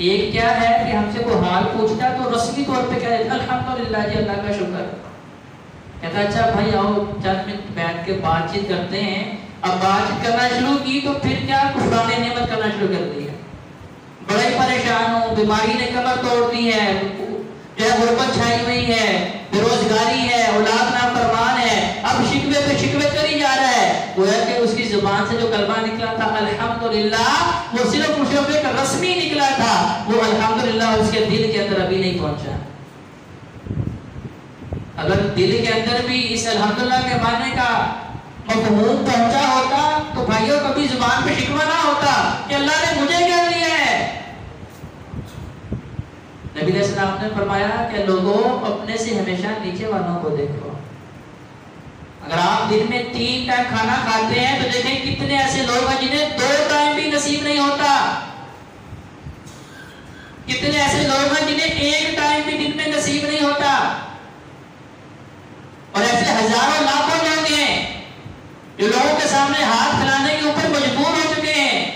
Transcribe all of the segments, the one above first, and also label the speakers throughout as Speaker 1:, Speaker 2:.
Speaker 1: ایک کیا ہے کہ ہم سے کوئی حال پوچھتا ہے تو رسمی طور پہ کہہ دیتا الحمدللہ جی اللہ کا شکر، کہتا اچھا بھائی آؤ چند منٹ بیٹھ کے بات چیت کرتے ہیں۔ اب بات چیت کرنا شروع کی تو پھر کیا کفران نعمت کرنا شروع کر دیا، بڑے پریشان ہوں، بیماری نے کمر توڑ دی ہے، جو ہے غربت چھائی ہوئی ہے، بے روزگاری ہے، اولاد نافرمان ہے، اب شکوے پہ شکوے کری جا رہا ہے۔ گویا کہ اس کی زبان سے جو کلمہ نکلا تھا الحمدللہ، وہ صرف مشرف ایک رسمی نکلا تھا، وہ الحمدللہ اس کے دل کے اندر ابھی نہیں پہنچا۔ اگر دل کے اندر بھی اس الحمدللہ کے معنی کا مفہوم پہنچا ہوتا تو بھائیوں کبھی زبان پہ شکوہ نہ ہوتا کہ اللہ نے مجھے کیا دیا ہے۔ نبی علیہ السلام نے فرمایا کہ لوگوں اپنے سے ہمیشہ نیچے والوں کو دیکھو۔ اگر آپ دن میں 3 ٹائم کھانا کھاتے ہیں تو دیکھیں کتنے ایسے لوگ ہیں جنہیں 2 ٹائم بھی نصیب نہیں ہوتا، کتنے ایسے لوگ ہیں جنہیں 1 ٹائم بھی دن میں نصیب نہیں ہوتا، اور ایسے ہزاروں لاکھوں لوگ ہیں جو لوگوں کے سامنے ہاتھ پھیلانے کے اوپر مجبور ہو چکے ہیں۔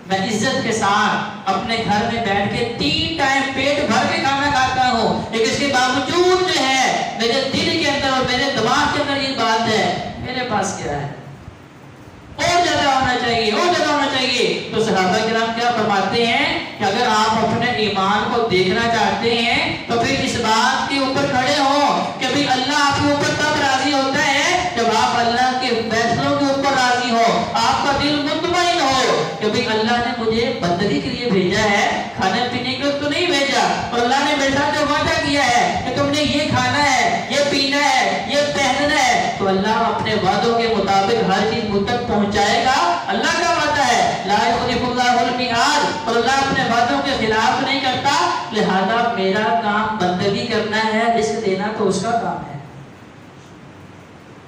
Speaker 1: میں عزت کے ساتھ اپنے گھر میں بیٹھ کے 3 ٹائم پیٹ بھر کے کھانا کھاتا ہوں، لیکن اس کے باوجود جو ہے میرے دل کے اندر اور میرے دماغ کے اندر یہ بات ہے میرے پاس کیا ہے، اور زیادہ ہونا چاہیے، اور زیادہ ہونا چاہیے۔ تو صحابہ کرام کیا فرماتے ہیں کہ اگر آپ اپنے ایمان کو دیکھنا چاہتے ہیں تو پھر اس بات کے اوپر کھڑے ہوں کہ بھئی اللہ آپ کے اوپر تب راضی ہوتا ہے جب آپ اللہ کے فیصلوں کے اوپر راضی ہو، آپ کا دل مطمئن ہو کہ بھئی اللہ نے مجھے بندگی کے لیے بھیجا ہے، کھانے پینے کے تو نہیں بھیجا، اور اللہ نے میرے ساتھ جو وعدہ کیا ہے کہ تم نے یہ کھانا ہے، یہ پینا ہے، یہ پہننا ہے، تو اللہ اپنے وعدوں کے مطابق ہر چیز مجھ تک پہنچائے گا۔ اللہ کا وعدہ ہے لا یخلف اللہ المیعاد، اور اللہ اپنے وعدوں کے خلاف نہیں کرتا، لہذا میرا کام بندگی کرنا ہے، رزق دینا تو اس کا کام ہے،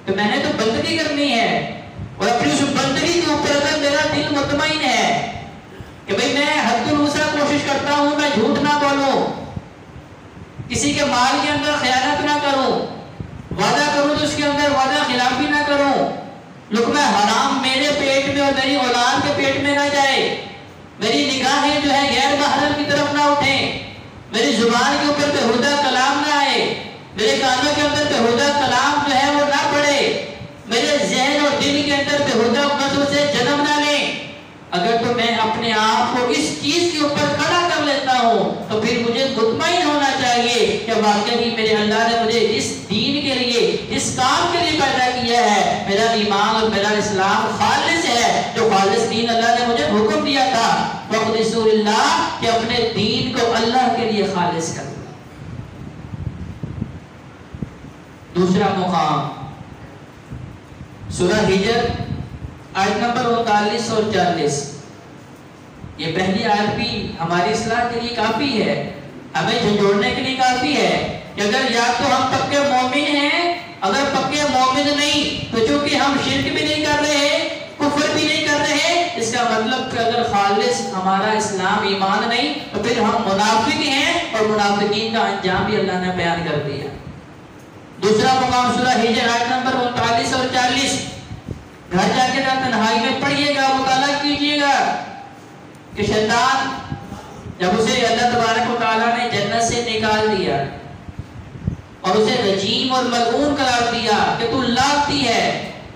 Speaker 1: تو میں نے تو بندگی کرنی ہے، اور اپنی اس بندگی کے اوپر اگر میرا دل مطمئن ہے کہ بھئی میں حد الوسع کوشش کرتا ہوں میں جھوٹ نہ بولوں، کسی کے مال کے اندر خیانت نہ کروں، وعدہ کروں تو اس کے اندر وعدہ خلافی نہ کروں، لقمہ حرام میرے پیٹ میں اور میری اولاد کے پیٹ میں نہ جائے، میری نگاہیں جو ہے غیر محرم کی طرف نہ اٹھیں، میری زبان کے اوپر بیہودہ کلام نہ آئے، میرے کانوں کے اندر بیہودہ کلام جو ہے وہ نہ پڑے، میرے ذہن اور دل کے اندر بیہودہ وسوسے جنم نہ لیں۔ اگر تو میں اپنے آپ کو اس چیز کے اوپر کھڑا کر لیتا ہوں تو پھر مجھے مطمئن ہونا چاہیے کہ واقعی میرے اللہ نے مجھے جس دین کے لیے جس کام کے لیے پیدا کیا ہے میرا ایمان اور میرا اسلام خالص ہے، جو خالص دین اللہ نے مجھے حکم دیا تھا وَاخْلِصُوا لِلَّهِ کہ اپنے دین کو اللہ کے لیے خالص کر دیں۔ دوسرا مقام سورہ ہجر آیت نمبر 39 اور 40، یہ پہلی آیت بھی ہماری اصلاح کے لیے کافی ہے، ہمیں جھنجھوڑنے کے لیے کافی ہے کہ اگر یا تو ہم پکے مومن ہیں، اگر پکے مومن نہیں تو چونکہ ہم شرک بھی نہیں کر رہے، کفر بھی نہیں کر رہے، اس کا مطلب کہ اگر خالص ہمارا اسلام ایمان نہیں تو پھر ہم منافق ہیں، اور منافقین کا انجام بھی اللہ نے بیان کر دیا۔ دوسرا مقام سورہ ہجر آیت نمبر 39 اور 40، گھر جا کے تنہائی میں پڑھیے گا، مطالعہ کیجیے گا کہ شیطان جب اسے اللہ تبارک و تعالیٰ نے جنت سے نکال دیا اور اسے رجیم اور ملعون قرار دیا کہ تو لانتی ہے،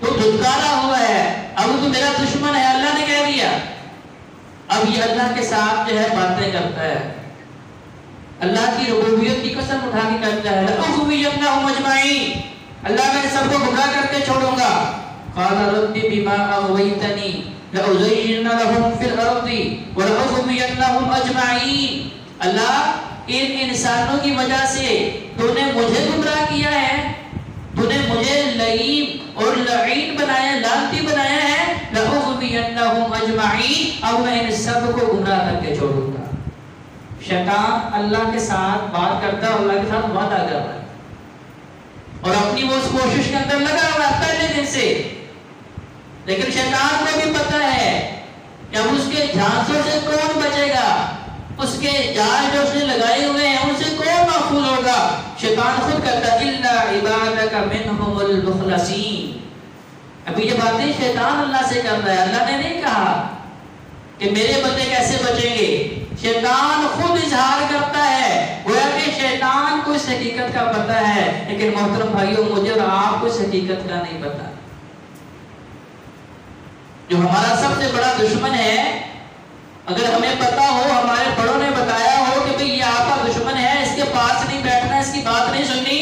Speaker 1: تو دھتکارا ہوا ہے، اب تو میرا دشمن ہے، اللہ نے کہہ دیا، اب یہ اللہ کے ساتھ جو ہے باتیں کرتا ہے، اللہ کی ربوبیت کی قسم اٹھا کے کرتا ہے لَأُغْوِيَنَّهُمْ أَجْمَعِينَ، اللہ میں سب کو گمراہ کر کے چھوڑوں گا۔ قَالَ رَبِّ بِمَا أَغْوَيْتَنِي لَأُزَيِّنَّ لَهُمْ فِي الْأَرْضِ وَلَأُغْوِيَنَّهُمْ أَجْمَعِينَ، اللہ ان انسانوں کی وجہ سے تو نے مجھے گمراہ کیا ہے، تو نے مجھے لعین اور لعین بنایا، لعنتی بنایا ہے، لَأُغْوِيَنَّهُمْ أَجْمَعِينَ، اب میں ان سب کو گمراہ کر کے چھوڑوں گا۔ شیطان اللہ کے ساتھ بات کرتا ہے، اللہ کے ساتھ وعدہ کر رہا ہے، اور اپنی وہ اس کوشش کے اندر لگا ہوا ہے پہلے دن سے، لیکن شیطان کو بھی پتہ ہے کہ اب اس کے جھانسوں سے کون بچے گا، اس کے جال جو اس نے لگائے ہوئے ہیں ان سے کون محفوظ ہوگا۔ شیطان خود کہتا ہے اِلَّا عِبَادَكَ مِنْهُمُ الْمُخْلَصِينَ، ابھی یہ باتیں شیطان اللہ سے کر رہا ہے، اللہ نے نہیں کہا کہ میرے بندے کیسے بچیں گے، شیطان پتا ہے، لیکن محترم بھائیوں مجھے اور آپ کو اس حقیقت کا نہیں پتا۔ جو ہمارا سب سے بڑا دشمن ہے، اگر ہمیں پتا ہو، ہمارے بڑوں نے بتایا ہو کہ بھئی یہ آپ کا دشمن ہے، اس کے پاس نہیں بیٹھنا، اس کی بات نہیں سننی،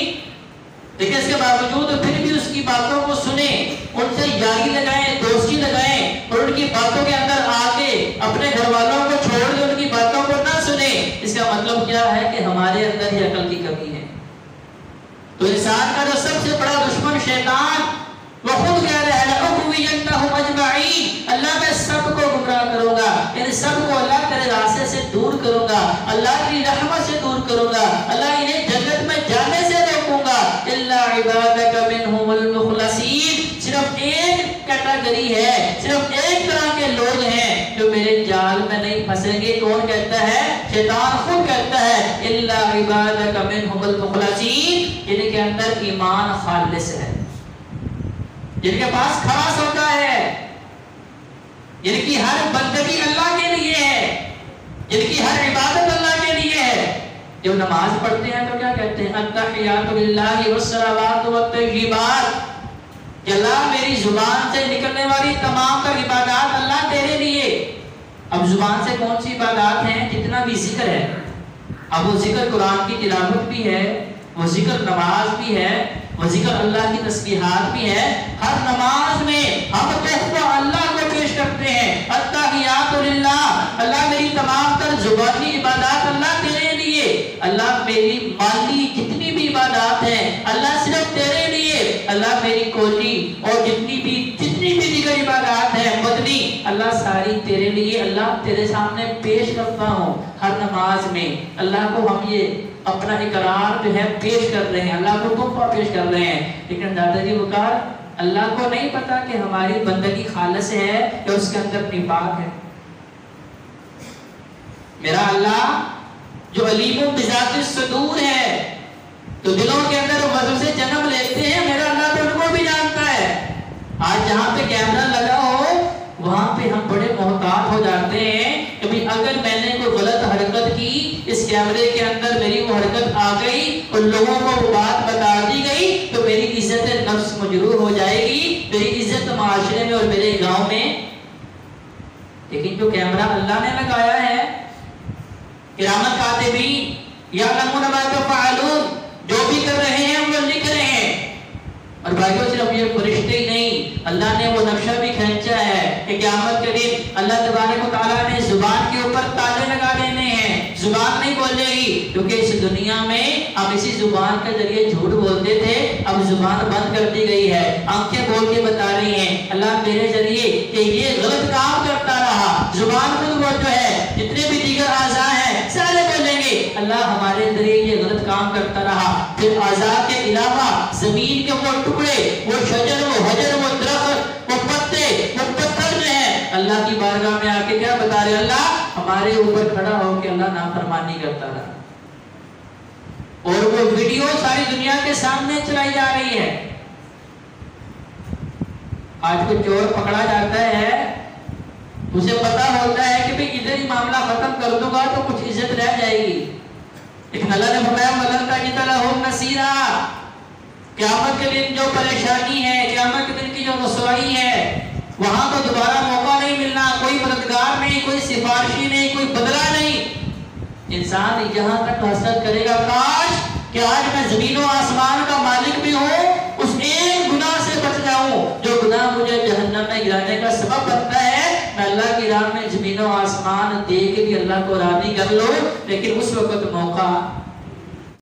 Speaker 1: لیکن اس کے باوجود پھر بھی اس کی باتوں کو سنیں، ان سے یاری لگائیں، دوستی لگائیں، اور ان کی باتوں کے اندر آ کے اپنے گھر والوں کو چھوڑ کے ان کی باتوں کو نہ سنیں، اس کا مطلب کیا ہے کہ ہمارے اندر ہی عقل کی کمی ہے۔ تو انسان کا جو سب سے بڑا دشمن شیطان، وہ خود کہہ رہا ہے لَأُغْوِيَنَّهُمْ أَجْمَعِينَ، اللہ میں سب کو گمراہ کروں گا، ان سب کو اللہ تیرے راستے سے دور کروں گا، اللہ کی رحمت سے دور کروں گا، اللہ انہیں جنت میں جانے سے روکوں گا، إِلَّا عِبَادَكَ مِنْهُمُ الْمُخْلَصِينَ، صرف ایک کیٹیگری ہے، صرف ایک طرح کے لوگ ہیں جو میرے جال میں نہیں پھنسیں گے۔ کون کہتا ہے؟ شیطان خود کہتا ہے إِلَّا عِبَادَكَ مِنْهُمُ الْمُخْلَصِينَ، جن کے اندر ایمان خالص ہے، جن کے پاس خاص ہوتا ہے، جن کی ہر بندگی اللہ کے لیے ہے، جن کی ہر عبادت اللہ کے لیے ہے۔ جب نماز پڑھتے ہیں تو کیا کہتے ہیں؟ التحیات للہ والصلوات والطیبات، کہ اللہ میری زبان سے نکلنے والی تمام تر عبادات اللہ تیرے لیے۔ اب زبان سے کون سی عبادات ہیں؟ جتنا بھی ذکر ہے، اب وہ ذکر قرآن کی تلاوت بھی ہے، وہ ذکر نماز بھی ہے، وہ ذکر اللہ کی تسبیحات بھی ہے۔ ہر نماز میں ہم تحفہ اللہ کو پیش کرتے ہیں، التحیات للہ، اللہ میری تمام تر زبانی عبادات اللہ تیرے لیے، اللہ میری مالی جتنی بھی عبادات ہیں اللہ صرف تیرے لیے، اللہ میری کوٹی اور جتنی بھی دیگر عبادات ہیں مدنی، اللہ ساری تیرے لیے، اللہ تیرے سامنے پیش کرتا ہوں۔ ہر نماز میں اللہ کو ہم یہ اپنا اقرار جو ہے پیش کر رہے ہیں، اللہ کو تحفہ پیش کر رہے ہیں، لیکن دادا جی وقار اللہ کو نہیں پتا کہ ہماری بندگی خالص ہے یا اس کے اندر نفاق ہے۔ میرا اللہ جو علیم بذات الصدور ہے، تو دلوں کے اندر وضو سے جنم لیتے ہیں، میرا اللہ تو ان کو بھی جانتا ہے۔ آج جہاں پہ کیمرہ لگا ہو وہاں پہ ہم بڑے محتاط ہو جاتے ہیں کہ بھی اگر میں نے کوئی غلط حرکت کی، اس کیمرے کے اندر میری وہ حرکت آ گئی اور لوگوں کو وہ بات بتا دی گئی تو میری عزت نفس مجروح ہو جائے گی، میری عزت معاشرے میں اور میرے گاؤں میں۔ لیکن جو کیمرہ اللہ نے لگایا ہے، کرام کاتبین یعلمون ما تفعلون، جو بھی کر رہے ہیں وہ لکھ رہے ہیں۔ اور بھائیوں صرف یہ فرشتے ہی نہیں، اللہ نے وہ نقشہ بھی کھینچا ہے کہ قیامت کے دن اللہ تبارک و تعالیٰ نے زبان کے اوپر تالے لگا دینے ہیں، زبان نہیں بولے گی، کیونکہ اس دنیا میں ہم اسی زبان کے ذریعے جھوٹ بولتے تھے، اب زبان بند کر دی گئی ہے، آنکھیں بول کے بتا رہی ہیں اللہ میرے ذریعے کہ یہ غلط کام کرتا رہا۔ زبان خود وہ جو ہے، جتنے بھی دیگر اعضاء ہیں سارے بولیں گے اللہ ہمارے ذریعے یہ غلط کام کرتا رہا۔ پھر اعضاء کے علاوہ زمین کے وہ ٹکڑے، وہ شجر، وہ حجر، وہ درخت، وہ پتے، وہ پتھر جو ہیں اللہ کی بارگاہ میں آ کے کیا بتا رہے؟ اللہ ہمارے اوپر کھڑا ہو کے اللہ نافرمانی کرتا رہا، اور وہ ویڈیو ساری دنیا کے سامنے چلائی جا رہی ہے۔ آج کوئی چور پکڑا جاتا ہے، اسے پتا ہوتا ہے کہ بھئی ادھر ہی معاملہ ختم کر دوں گا تو کچھ عزت رہ جائے گی، لیکن اللہ نے فرمایا وَلَن تَجِدَ لَهُمْ نَصِيرًا، قیامت کے دن جو پریشانی ہے، قیامت کے دن کی جو رسوائی ہے، وہاں تو دوبارہ موقع نہیں ملنا، کوئی مددگار نہیں، کوئی سفارشی نہیں، کوئی بدلہ نہیں۔ انسان جہاں تک حسرت کرے گا کاش کہ آج میں زمین و آسمان کا مالک بھی ہوں، اس ایک گناہ سے بچ جاؤں جو گناہ مجھے جہنم میں گرانے کا سبب بنتا ہے، میں اللہ کی راہ میں زمین و آسمان دے کے بھی اللہ کو راضی کر لوں، لیکن اس وقت موقع